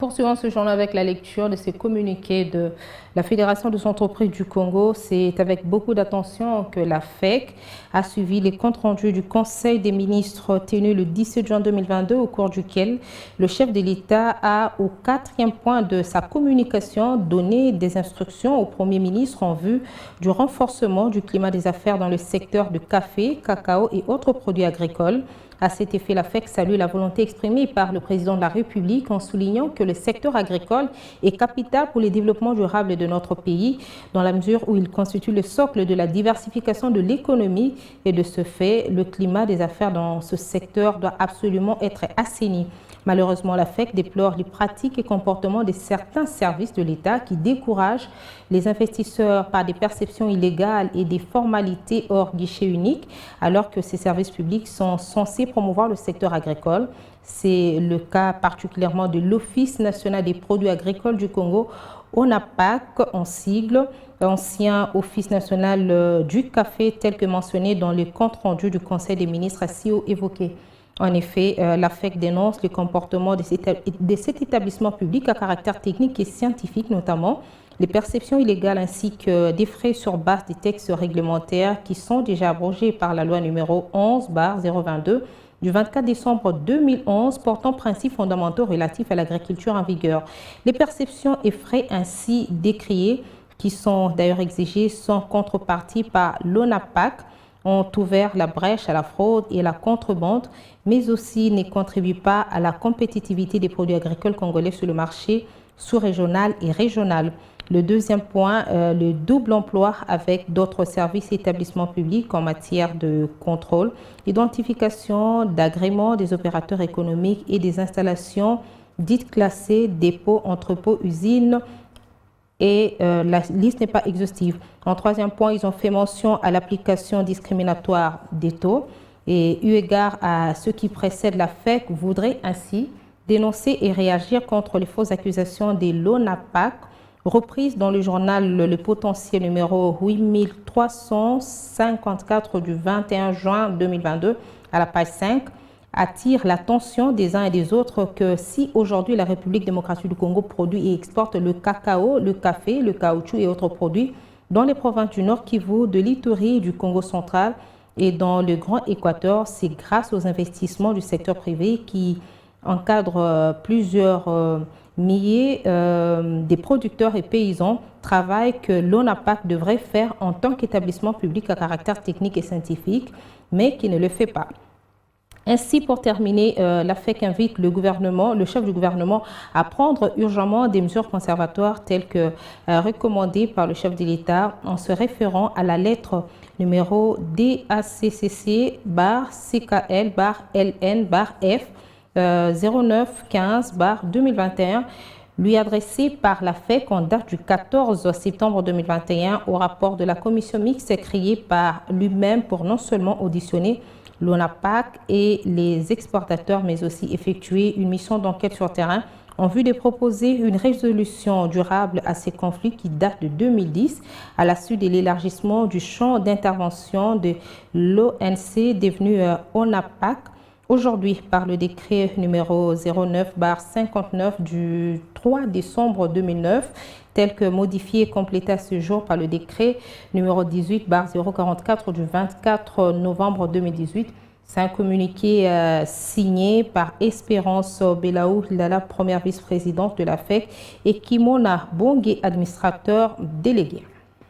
Poursuivons ce journal avec la lecture de ces communiqués de la Fédération des entreprises du Congo. C'est avec beaucoup d'attention que la FEC a suivi les comptes rendus du Conseil des ministres tenu le 17 juin 2022, au cours duquel le chef de l'État a, au 4e point de sa communication, donné des instructions au Premier ministre en vue du renforcement du climat des affaires dans le secteur du café, cacao et autres produits agricoles. À cet effet, la FEC salue la volonté exprimée par le président de la République en soulignant que le secteur agricole est capital pour le développement durable de notre pays, dans la mesure où il constitue le socle de la diversification de l'économie et de ce fait, le climat des affaires dans ce secteur doit absolument être assaini. Malheureusement, la FEC déplore les pratiques et comportements de certains services de l'État qui découragent les investisseurs par des perceptions illégales et des formalités hors guichet unique, alors que ces services publics sont censés promouvoir le secteur agricole. C'est le cas particulièrement de l'Office national des produits agricoles du Congo, ONAPAC en sigle, ancien Office national du café tel que mentionné dans le compte rendu du Conseil des ministres si haut évoqué. En effet, la FEC dénonce le comportement de cet établissement public à caractère technique et scientifique, notamment les perceptions illégales ainsi que des frais sur base des textes réglementaires qui sont déjà abrogés par la loi numéro 11/022 du 24 décembre 2011 portant principes fondamentaux relatifs à l'agriculture en vigueur. Les perceptions et frais ainsi décriés, qui sont d'ailleurs exigés sans contrepartie par l'ONAPAC, ont ouvert la brèche à la fraude et à la contrebande, mais aussi ne contribuent pas à la compétitivité des produits agricoles congolais sur le marché sous-régional et régional. Le deuxième point, le double emploi avec d'autres services et établissements publics en matière de contrôle, identification, d'agrément des opérateurs économiques et des installations dites classées, dépôts, entrepôts, usines, et la liste n'est pas exhaustive. En troisième point, ils ont fait mention à l'application discriminatoire des taux et eu égard à ce qui précède la FEC, voudrait ainsi dénoncer et réagir contre les fausses accusations de l'ONAPAC reprises dans le journal Le Potentiel numéro 8354 du 21 juin 2022 à la page 5. Attire l'attention des uns et des autres que si aujourd'hui la République démocratique du Congo produit et exporte le cacao, le café, le caoutchouc et autres produits dans les provinces du Nord Kivu, de l'Ituri, du Congo central et dans le Grand Équateur, c'est grâce aux investissements du secteur privé qui encadre plusieurs milliers des producteurs et paysans, travail que l'ONAPAC devrait faire en tant qu'établissement public à caractère technique et scientifique, mais qui ne le fait pas. Ainsi, pour terminer, la FEC invite le chef du gouvernement à prendre urgemment des mesures conservatoires telles que recommandées par le chef de l'État en se référant à la lettre numéro DACCC/CKL/LN/F 0915/2021 lui adressée par la FEC en date du 14 septembre 2021 au rapport de la commission mixte créée par lui-même pour non seulement auditionner l'ONAPAC et les exportateurs, mais aussi effectuer une mission d'enquête sur terrain en vue de proposer une résolution durable à ces conflits qui datent de 2010 à la suite de l'élargissement du champ d'intervention de l'ONC devenu ONAPAC aujourd'hui par le décret numéro 09/59 du 3 décembre 2009, tel que modifié et complété à ce jour par le décret numéro 18/044 du 24 novembre 2018. C'est un communiqué signé par Espérance Belaou, la première vice-présidente de la FEC, et Kimona Bongue, administrateur délégué.